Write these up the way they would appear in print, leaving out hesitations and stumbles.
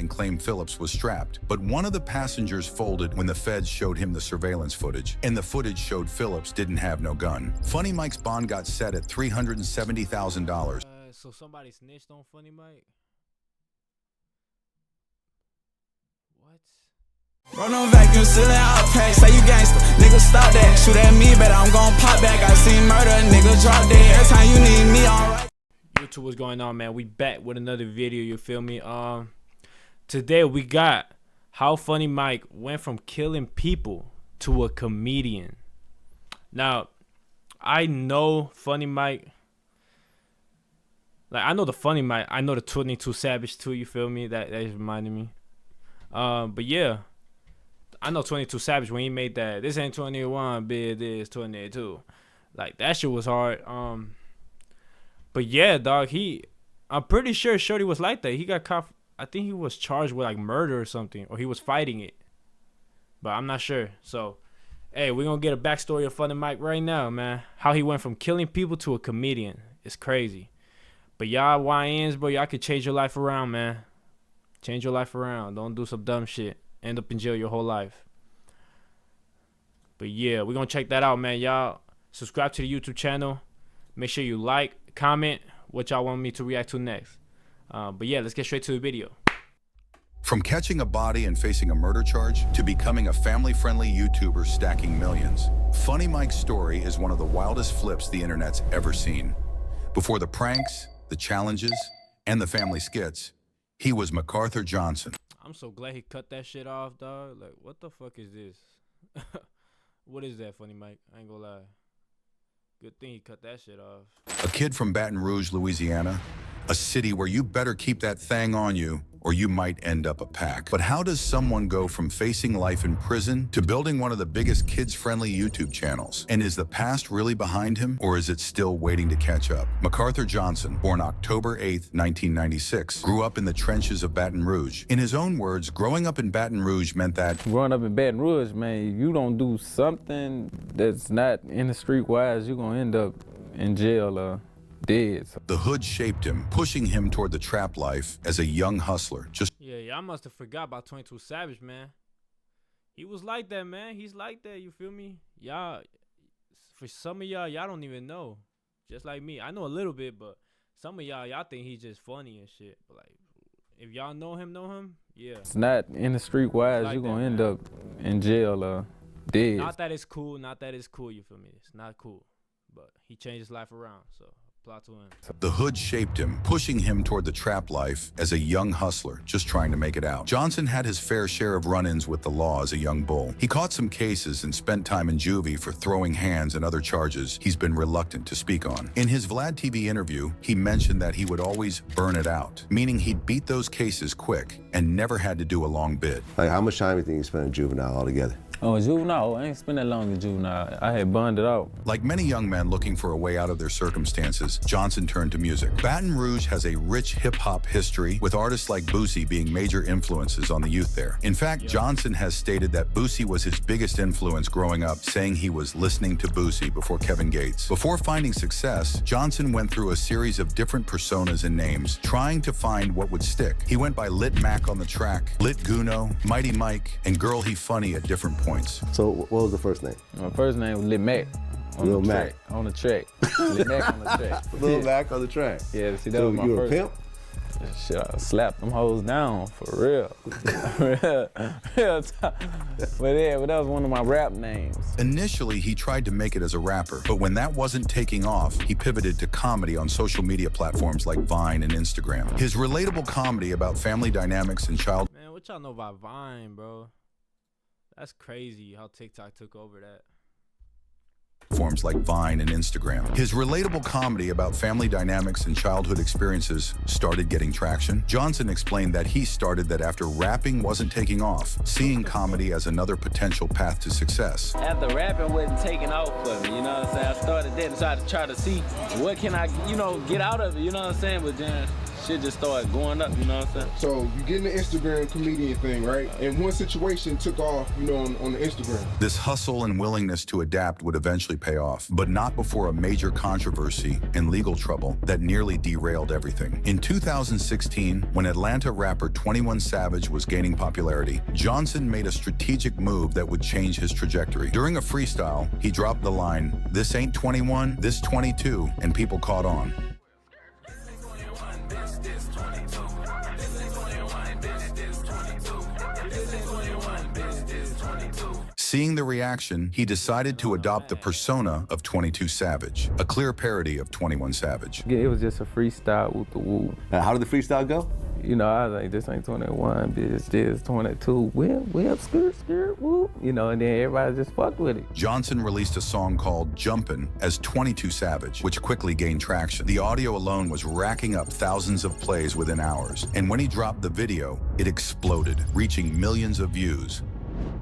and claimed Phillips was strapped, but one of the passengers folded when the feds showed him the surveillance footage, and the footage showed Phillips didn't have no gun. Funny Mike's bond got set at $370,000. So somebody snitched on Funny Mike? What? Run on vacuum, sealing out pack, say you gangster. Nigga, stop that. Shoot at me, but I'm gon' pop back. I seen murder, nigga, drop dead. Every time you need me, alright. YouTube, what's going on, man? We back with another video, you feel me? Today we got how Funny Mike went from killing people to a comedian. Now, I know Funny Mike. Like, I know the Funny Mike. I know the 22 Savage too, you feel me? That just reminded me. But yeah, I know 22 Savage when he made that. This ain't 21, bitch, this 22. Like, that shit was hard. But yeah, dog, I'm pretty sure Shorty was like that. He got caught. I think he was charged with like murder or something, or he was fighting it. But I'm not sure. So, hey, we're gonna get a backstory of Funny Mike right now, man. How he went from killing people to a comedian. It's crazy. But y'all YNs, bro, y'all could change your life around, man. Change your life around. Don't do some dumb shit. End up in jail your whole life. But yeah, we're gonna check that out, man. Y'all subscribe to the YouTube channel. Make sure you like, comment what y'all want me to react to next. But yeah, let's get straight to the video. From catching a body and facing a murder charge to becoming a family-friendly YouTuber stacking millions, Funny Mike's story is one of the wildest flips the internet's ever seen. Before the pranks, the challenges, and the family skits, he was MacArthur Johnson. I'm so glad he cut that shit off, dog. Like, what the fuck is this? What is that, Funny Mike? I ain't gonna lie. Good thing he cut that shit off. A kid from Baton Rouge, Louisiana, a city where you better keep that thing on you or you might end up a pack. But how does someone go from facing life in prison to building one of the biggest kids-friendly YouTube channels? And is the past really behind him, or is it still waiting to catch up? MacArthur Johnson, born October 8th, 1996, grew up in the trenches of Baton Rouge. In his own words, growing up in Baton Rouge meant that growing up in Baton Rouge, man, you don't do something that's not in the street-wise, you're gonna end up in jail or dead. The hood shaped him, pushing him toward the trap life as a young hustler. Yeah, y'all must have forgot about 22 Savage, man. He was like that, man. He's like that, you feel me? Y'all, for some of y'all don't even know. Just like me. I know a little bit, but some of y'all think he's just funny and shit. But like, if y'all know him, yeah. It's not in the street-wise, like you're gonna end up in jail or dead. Not that it's cool, you feel me? It's not cool. But he changed his life around, so plot to him. The hood shaped him, pushing him toward the trap life as a young hustler, just trying to make it out. Johnson had his fair share of run-ins with the law as a young bull. He caught some cases and spent time in juvie for throwing hands and other charges he's been reluctant to speak on. In his Vlad TV interview, he mentioned that he would always burn it out, meaning he'd beat those cases quick and never had to do a long bid. Like, how much time do you think you spent in juvenile altogether? Oh, juvenile? I ain't spent that long in juvenile. I had burned it out. Like many young men looking for a way out of their circumstances, Johnson turned to music. Baton Rouge has a rich hip-hop history, with artists like Boosie being major influences on the youth there. In fact, Johnson has stated that Boosie was his biggest influence growing up, saying he was listening to Boosie before Kevin Gates. Before finding success, Johnson went through a series of different personas and names, trying to find what would stick. He went by Lit Mac on the track, Lit Guno, Mighty Mike, and Girl He Funny at different points. So what was the first name? My first name was Lil Mac. Lil Mac. On the track. Lil Mac on the track. Lil Mac on the track. Yeah, see, that so was my you first. a pimp? Shit, I slapped them hoes down, for real. real talk. But yeah, that was one of my rap names. Initially, he tried to make it as a rapper, but when that wasn't taking off, he pivoted to comedy on social media platforms like Vine and Instagram. His relatable comedy about family dynamics and child... Man, what y'all know about Vine, bro? That's crazy how TikTok took over that. Forms like Vine and Instagram. His relatable comedy about family dynamics and childhood experiences started getting traction. Johnson explained that he started that after rapping wasn't taking off, seeing comedy as another potential path to success. After rapping wasn't taking off for me, you know what I'm saying? I started then to try to see what can I, get out of it, you know what I'm saying? But then shit just started going up, you know what I'm saying? So you get in the Instagram comedian thing, right? And one situation took off, you know, on the Instagram. This hustle and willingness to adapt would eventually pay off, but not before a major controversy and legal trouble that nearly derailed everything. In 2016, when Atlanta rapper 21 Savage was gaining popularity, Johnson made a strategic move that would change his trajectory. During a freestyle, he dropped the line, "This ain't 21, this 22," and people caught on. Seeing the reaction, he decided to adopt the persona of 22 Savage, a clear parody of 21 Savage. It was just a freestyle with the woo. How did the freestyle go? You know, I was like, this ain't 21, bitch, this 22. Whip, skirt, woo. You know, and then everybody just fucked with it. Johnson released a song called Jumpin' as 22 Savage, which quickly gained traction. The audio alone was racking up thousands of plays within hours. And when he dropped the video, it exploded, reaching millions of views.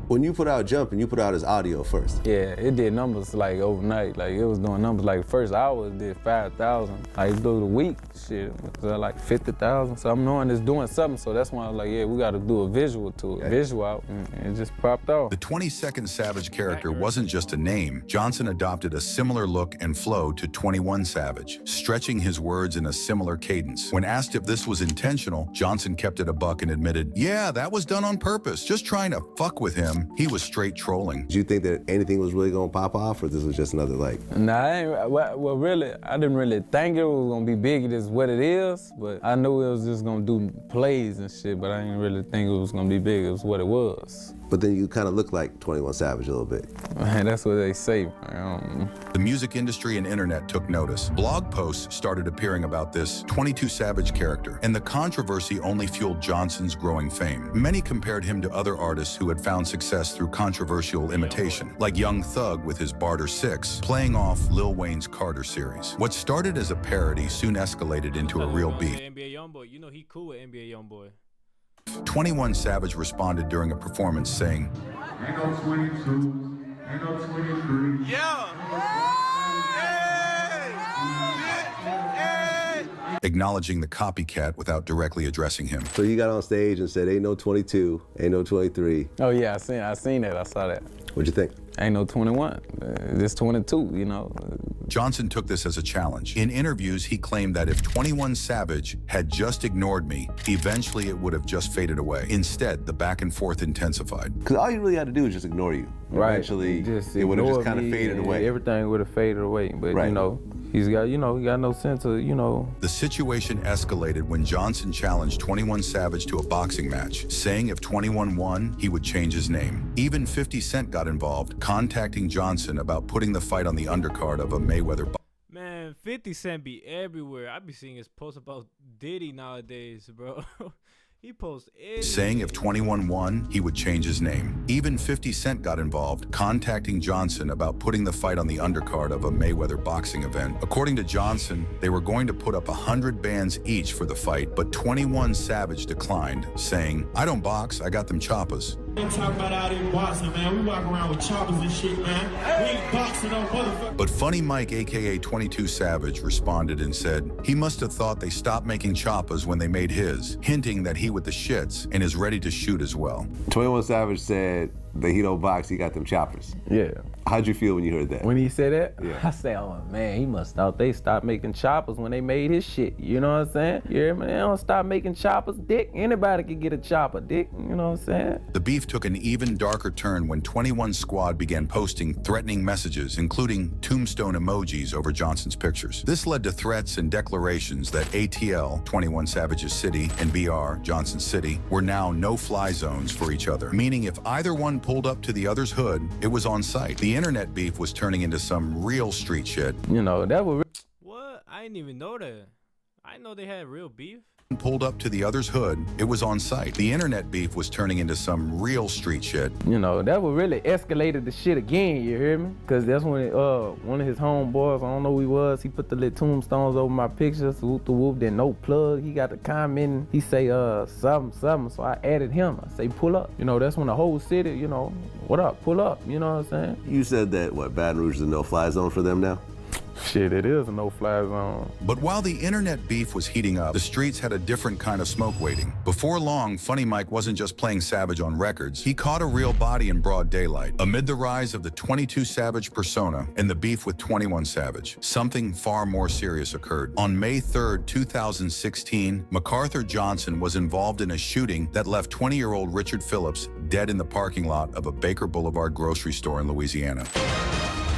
When you put out Jumpin', you put out his audio first. Yeah, it did numbers like overnight. Like it was doing numbers like the first hour it did 5,000. Like through the week, shit, it was like 50,000. So I'm knowing it's doing something. So that's why I was like, yeah, we got to do a visual to it. Visual out, and it just popped off. The 22nd Savage character wasn't just a name. Johnson adopted a similar look and flow to 21 Savage, stretching his words in a similar cadence. When asked if this was intentional, Johnson kept it a buck and admitted, yeah, that was done on purpose, just trying to fuck with him. He was straight trolling. Did you think that anything was really gonna pop off, or this was just another like? Nah, well, really, I didn't really think it was gonna be big as what it is, but I knew it was just gonna do plays and shit, but I didn't really think it was gonna be big. It was what it was. But then you kind of look like 21 Savage a little bit. Man, that's what they say. The music industry and internet took notice. Blog posts started appearing about this 22 Savage character, and the controversy only fueled Johnson's growing fame. Many compared him to other artists who had found success through controversial imitation, like Young Thug with his Barter 6, playing off Lil Wayne's Carter series. What started as a parody soon escalated into a real beef. NBA Youngboy, you know he cool with NBA Youngboy. 21 Savage responded during a performance saying, Ain't no 22, ain't no 23. acknowledging the copycat without directly addressing him. So he got on stage and said, ain't no 22, ain't no 23. Oh yeah, I seen that, I saw that. What'd you think? Ain't no 21, this 22, you know. Johnson took this as a challenge. In interviews, he claimed that if 21 Savage had just ignored me, eventually it would have just faded away. Instead, the back and forth intensified. Because all you really had to do was just ignore you. Right. Eventually, just it would have just kind of faded away. Everything would have faded away, but Right. you know, he got no sense of, you know. The situation escalated when Johnson challenged 21 Savage to a boxing match, saying if 21 won, he would change his name. Even 50 Cent got involved, contacting Johnson about putting the fight on the undercard of a Mayweather boxing. Man, 50 Cent be everywhere. I be seeing his posts about Diddy nowadays, bro. He posts everything. Saying if 21 won, he would change his name. Even 50 Cent got involved, contacting Johnson about putting the fight on the undercard of a Mayweather boxing event. According to Johnson, they were going to put up 100 bands each for the fight, but 21 Savage declined, saying, I don't box, I got them choppers. Don't talk about out in boxing, man. We walk around with choppers and shit, man. We ain't boxing no motherfucker. But Funny Mike, aka 22 Savage, responded and said, he must have thought they stopped making choppers when they made his, hinting that he with the shits and is ready to shoot as well. 21 Savage said that he don't box, he got them choppers. Yeah. How'd you feel when you heard that? When he said that, Yeah. I said, oh man, he must thought they stopped making choppers when they made his shit. You know what I'm saying? You hear me? They don't stop making choppers, dick. Anybody can get a chopper, dick. You know what I'm saying? The beef took an even darker turn when 21 Squad began posting threatening messages, including tombstone emojis over Johnson's pictures. This led to threats and declarations that ATL, 21 Savage's city, and BR, Johnson's city, were now no-fly zones for each other, meaning if either one pulled up to the other's hood, it was on sight. The internet beef was turning into some real street shit. You know, that was What? I didn't even know that. I didn't know they had real beef. Pulled up to the other's hood, it was on sight. The internet beef was turning into some real street shit. You know, that would really escalated the shit again, you hear me? Cause that's when one of his homeboys, I don't know who he was, he put the little tombstones over my pictures, whoop the whoop, then no plug. He got the comment, he say something, so I added him. I say pull up. You know, that's when the whole city, you know, what up, pull up, you know what I'm saying? You said that, Baton Rouge is a no-fly zone for them now? Shit, it is a no-fly zone. But while the internet beef was heating up, the streets had a different kind of smoke waiting. Before long, Funny Mike wasn't just playing Savage on records. He caught a real body in broad daylight. Amid the rise of the 22 Savage persona and the beef with 21 Savage, something far more serious occurred. On May 3rd, 2016, MacArthur Johnson was involved in a shooting that left 20-year-old Richard Phillips dead in the parking lot of a Baker Boulevard grocery store in Louisiana.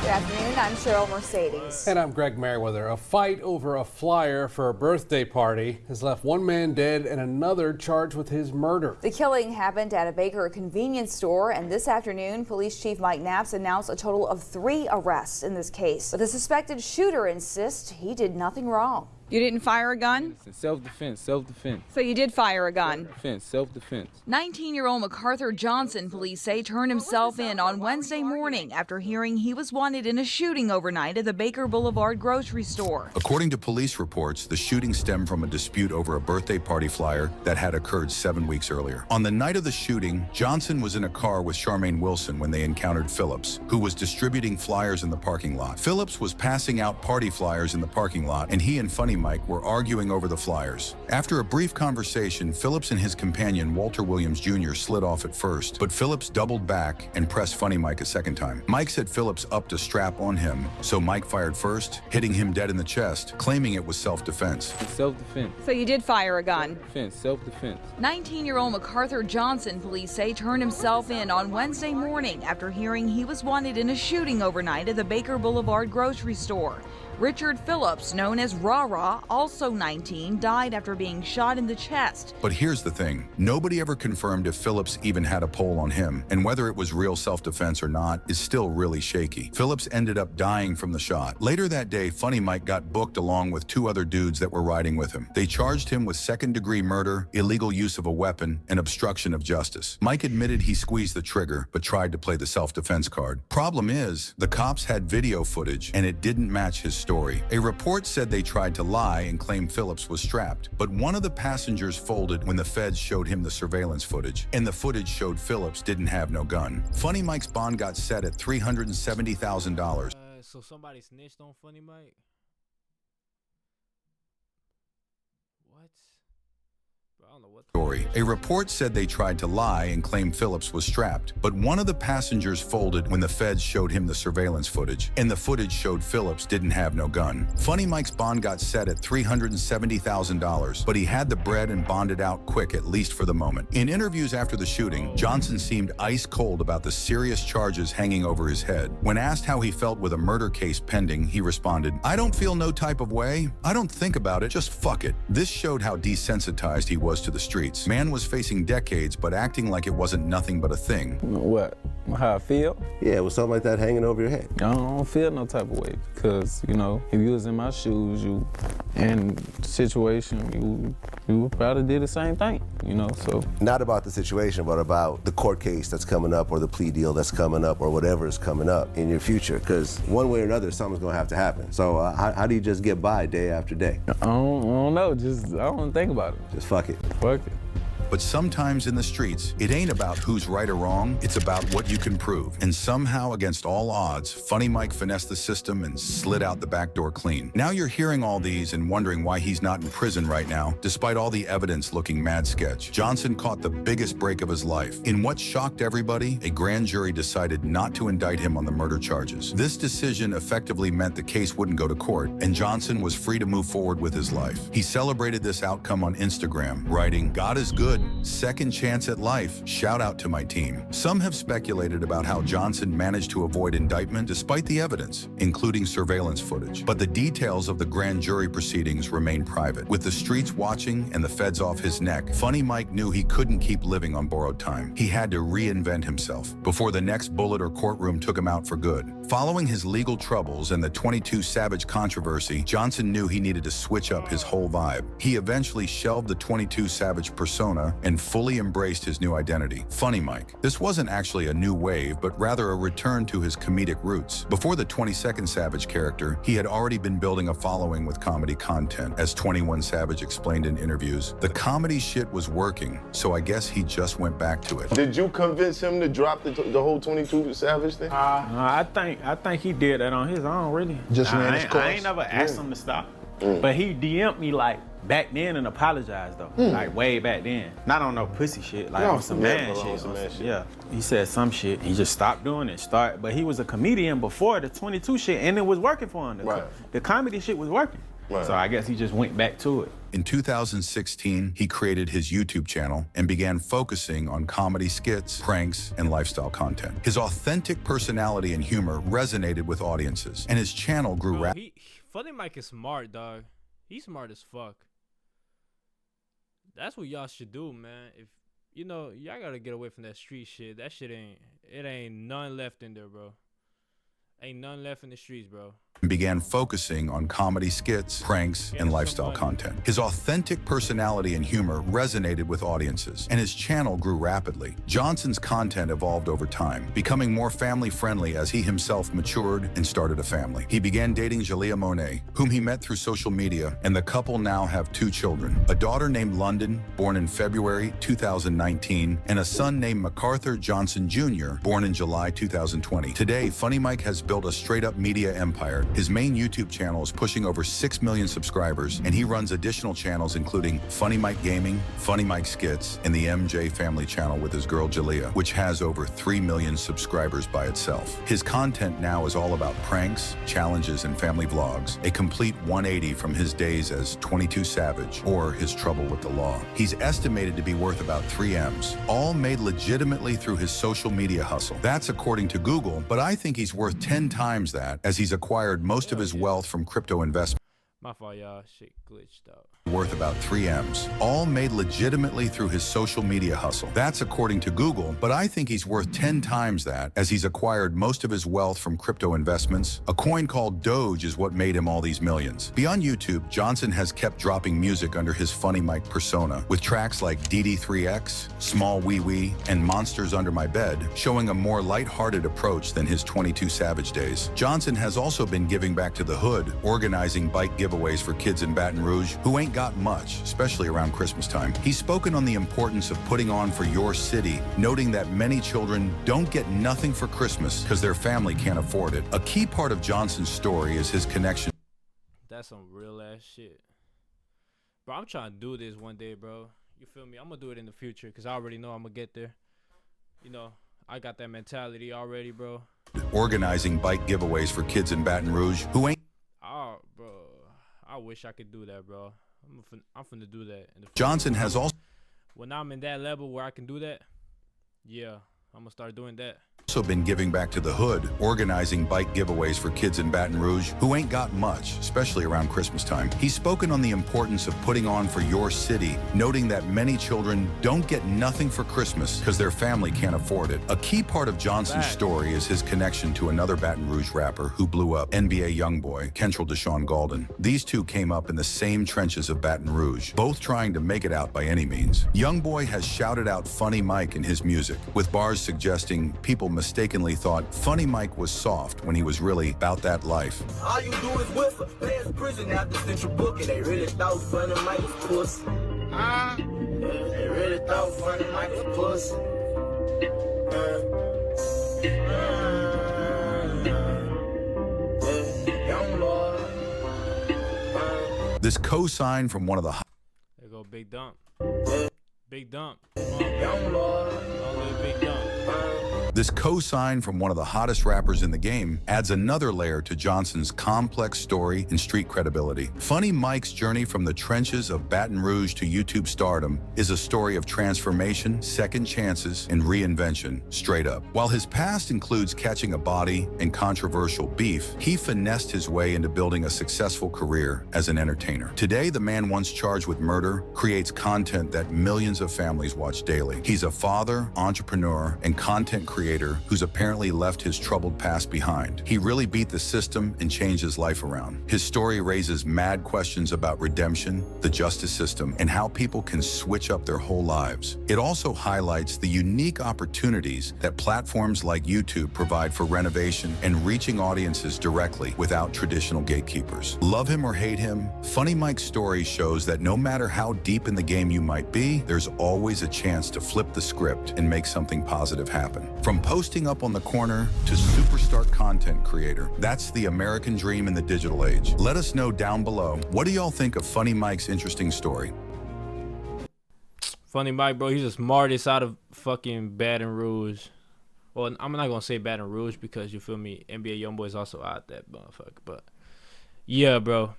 Good afternoon, I'm Cheryl Mercedes. And I'm Greg Merriweather. A fight over a flyer for a birthday party has left one man dead and another charged with his murder. The killing happened at a Baker convenience store, and this afternoon, Police Chief Mike Knaps announced a total of 3 arrests in this case. But the suspected shooter insists he did nothing wrong. You didn't fire a gun? Self-defense, self-defense. So you did fire a gun? Self-defense. 19-year-old MacArthur Johnson, police say, turned himself in on Wednesday morning after hearing he was wanted in a shooting overnight at the Baker Boulevard grocery store. According to police reports, the shooting stemmed from a dispute over a birthday party flyer that had occurred 7 weeks earlier. On the night of the shooting, Johnson was in a car with Charmaine Wilson when they encountered Phillips, who was distributing flyers in the parking lot. Phillips was passing out party flyers in the parking lot, and he and Funny Mike were arguing over the flyers. After a brief conversation, Phillips and his companion, Walter Williams Jr., slid off at first, but Phillips doubled back and pressed Funny Mike a second time. Mike set Phillips up to strap on him, so Mike fired first, hitting him dead in the chest, claiming it was self-defense. Self-defense. So you did fire a gun? Self-defense. 19-year-old MacArthur Johnson, police say, turned himself in on Wednesday morning after hearing he was wanted in a shooting overnight at the Baker Boulevard grocery store. Richard Phillips, known as Rah-Rah, also 19, died after being shot in the chest. But here's the thing. Nobody ever confirmed if Phillips even had a pole on him, and whether it was real self-defense or not is still really shaky. Phillips ended up dying from the shot. Later that day, Funny Mike got booked along with 2 other dudes that were riding with him. They charged him with second-degree murder, illegal use of a weapon, and obstruction of justice. Mike admitted he squeezed the trigger, but tried to play the self-defense card. Problem is, the cops had video footage, and it didn't match his story. A report said they tried to lie and claim Phillips was strapped, but one of the passengers folded when the feds showed him the surveillance footage, and the footage showed Phillips didn't have no gun. Funny Mike's bond got set at $370,000. So somebody snitched on Funny Mike? What? Bro, I don't know what. A report said they tried to lie and claim Phillips was strapped, but one of the passengers folded when the feds showed him the surveillance footage, and the footage showed Phillips didn't have no gun. Funny Mike's bond got set at $370,000, but he had the bread and bonded out quick, at least for the moment. In interviews after the shooting, Johnson seemed ice cold about the serious charges hanging over his head. When asked how he felt with a murder case pending, he responded, "I don't feel no type of way. I don't think about it, just fuck it." This showed how desensitized he was to the streets. Man was facing decades, but acting like it wasn't nothing but a thing. What? How I feel? Yeah, with something like that hanging over your head. I don't feel no type of way because, you know, if you was in my shoes, you in the situation, you would probably do the same thing, you know, so. Not about the situation, but about the court case that's coming up or the plea deal that's coming up or whatever is coming up in your future, because one way or another, something's gonna have to happen. So how do you just get by day after day? I don't know, I don't think about it. Just fuck it. Fuck it. But sometimes in the streets, it ain't about who's right or wrong, it's about what you can prove. And somehow, against all odds, Funny Mike finessed the system and slid out the back door clean. Now you're hearing all these and wondering why he's not in prison right now, despite all the evidence looking mad sketch. Johnson caught the biggest break of his life. In what shocked everybody, a grand jury decided not to indict him on the murder charges. This decision effectively meant the case wouldn't go to court, and Johnson was free to move forward with his life. He celebrated this outcome on Instagram, writing, "God is good. Second chance at life. Shout out to my team." Some have speculated about how Johnson managed to avoid indictment despite the evidence, including surveillance footage. But the details of the grand jury proceedings remain private. With the streets watching and the feds off his neck, Funny Mike knew he couldn't keep living on borrowed time. He had to reinvent himself before the next bullet or courtroom took him out for good. Following his legal troubles and the 22 Savage controversy, Johnson knew he needed to switch up his whole vibe. He eventually shelved the 22 Savage persona and fully embraced his new identity, Funny Mike. This wasn't actually a new wave, but rather a return to his comedic roots. Before the 22nd Savage character, he had already been building a following with comedy content. As 21 Savage explained in interviews, the comedy shit was working, so I guess he just went back to it. Did you convince him to drop the whole 22 Savage thing? I think think he did that on his own, really. Just ran his I course. ain't never asked him to stop. But he DM'd me like back then and apologized though. Like way back then. Not on no pussy shit, like on some man shit. Yeah. He said some shit. He just stopped doing it. But he was a comedian before the 22 shit and it was working for him. The comedy shit was working. So I guess he just went back to it. In 2016, he created his YouTube channel and began focusing on comedy skits, pranks, and lifestyle content. His authentic personality and humor resonated with audiences, and his channel grew rapidly. Funny Mike is smart, dog. He's smart as fuck. That's what y'all should do, man. If y'all gotta get away from that street shit. That shit ain't none left in there, bro. Ain't none left in the streets, bro. Began focusing on comedy skits, pranks, and lifestyle content. His authentic personality and humor resonated with audiences, and his channel grew rapidly. Johnson's content evolved over time, becoming more family-friendly as he himself matured and started a family. He began dating Jalea Monet, whom he met through social media, and the couple now have 2 children, a daughter named London, born in February 2019, and a son named MacArthur Johnson Jr., born in July 2020. Today, Funny Mike has built a straight-up media empire. His main YouTube channel is pushing over 6 million subscribers, and he runs additional channels including Funny Mike Gaming, Funny Mike Skits, and the MJ Family channel with his girl Jalea, which has over 3 million subscribers by itself. His content now is all about pranks, challenges, and family vlogs, a complete 180 from his days as 22 Savage or his trouble with the law. He's estimated to be worth about 3 M's, all made legitimately through his social media hustle. That's according to Google, but I think he's worth 10 times that, as he's acquired most of his wealth from crypto investment. My fault, y'all. Shit glitched out. Worth about 3 M's, all made legitimately through his social media hustle. That's according to Google, but I think he's worth 10 times that, as he's acquired most of his wealth from crypto investments. A coin called Doge is what made him all these millions. Beyond YouTube, Johnson has kept dropping music under his Funny Mike persona, with tracks like DD3X, Small Wee Wee, and Monsters Under My Bed, showing a more lighthearted approach than his 22 Savage days. Johnson has also been giving back to the hood, organizing bike giveaways for kids in Baton Rouge who ain't got much, especially around Christmas time. He's spoken on the importance of putting on for your city, noting that many children don't get nothing for Christmas because their family can't afford it. A key part of Johnson's story is his connection. That's some real ass shit. Bro, I'm trying to do this one day, bro. You feel me? I'm gonna do it in the future because I already know I'm gonna get there. I got that mentality already, bro. Organizing bike giveaways for kids in Baton Rouge who ain't. Oh, bro. I wish I could do that, bro. I'm finna do that. Johnson has also. When I'm in that level where I can do that, yeah, I'm gonna start doing that. Also been giving back to the hood, organizing bike giveaways for kids in Baton Rouge who ain't got much, especially around Christmas time. He's spoken on the importance of putting on for your city, noting that many children don't get nothing for Christmas because their family can't afford it. A key part of Johnson's story is his connection to another Baton Rouge rapper who blew up, NBA YoungBoy, Kentrell Deshaun Galden. These two came up in the same trenches of Baton Rouge, both trying to make it out by any means. YoungBoy has shouted out Funny Mike in his music, with bars suggesting people mistakenly thought Funny Mike was soft when he was really about that life. All you do is whistle, players prison after Central Booking. They really thought Funny Mike was pussy. They really thought Funny Mike was pussy. Young boy. This co-sign from one of the. There go Big Dump. Big Dump. Young boy. Big Dump. This co-sign from one of the hottest rappers in the game adds another layer to Johnson's complex story and street credibility. Funny Mike's journey from the trenches of Baton Rouge to YouTube stardom is a story of transformation, second chances, and reinvention, straight up. While his past includes catching a body and controversial beef, he finessed his way into building a successful career as an entertainer. Today, the man once charged with murder creates content that millions of families watch daily. He's a father, entrepreneur, and content creator who's apparently left his troubled past behind. He really beat the system and changed his life around. His story raises mad questions about redemption, the justice system, and how people can switch up their whole lives. It also highlights the unique opportunities that platforms like YouTube provide for renovation and reaching audiences directly without traditional gatekeepers. Love him or hate him, Funny Mike's story shows that no matter how deep in the game you might be, there's always a chance to flip the script and make something positive happen. From From posting up on the corner to superstar content creator, that's the American dream in the digital age. Let us know down below, what do y'all think of Funny Mike's interesting story? Funny Mike, bro, he's the smartest out of fucking Baton Rouge. Well, I'm not gonna say Baton Rouge because you feel me, NBA YoungBoy is also out that motherfucker. But yeah, bro,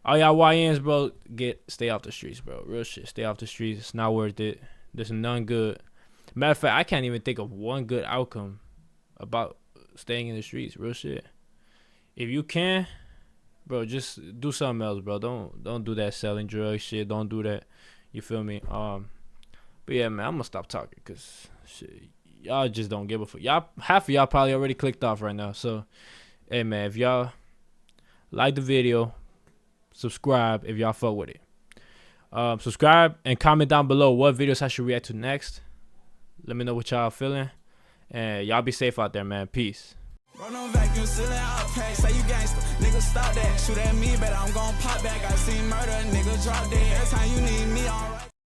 all y'all YNs, bro, stay off the streets, bro. Real shit, stay off the streets. It's not worth it. There's none good. Matter of fact, I can't even think of one good outcome about staying in the streets. Real shit. If you can, bro, just do something else, bro. Don't do that selling drugs shit. Don't do that. You feel me? But yeah, man, I'm gonna stop talking because shit, y'all just don't give a fuck. Y'all, half of y'all probably already clicked off right now. So, hey man, if y'all like the video, subscribe if y'all fuck with it. Subscribe and comment down below what videos I should react to next. Let me know what y'all feeling, and y'all be safe out there, man. Peace. Run on vacuum, ceiling out pack, say you gangster, nigga stop that. Shoot at me, but I'm gon' pop back. I seen murder, nigga drop dead. Every time you need me, alright.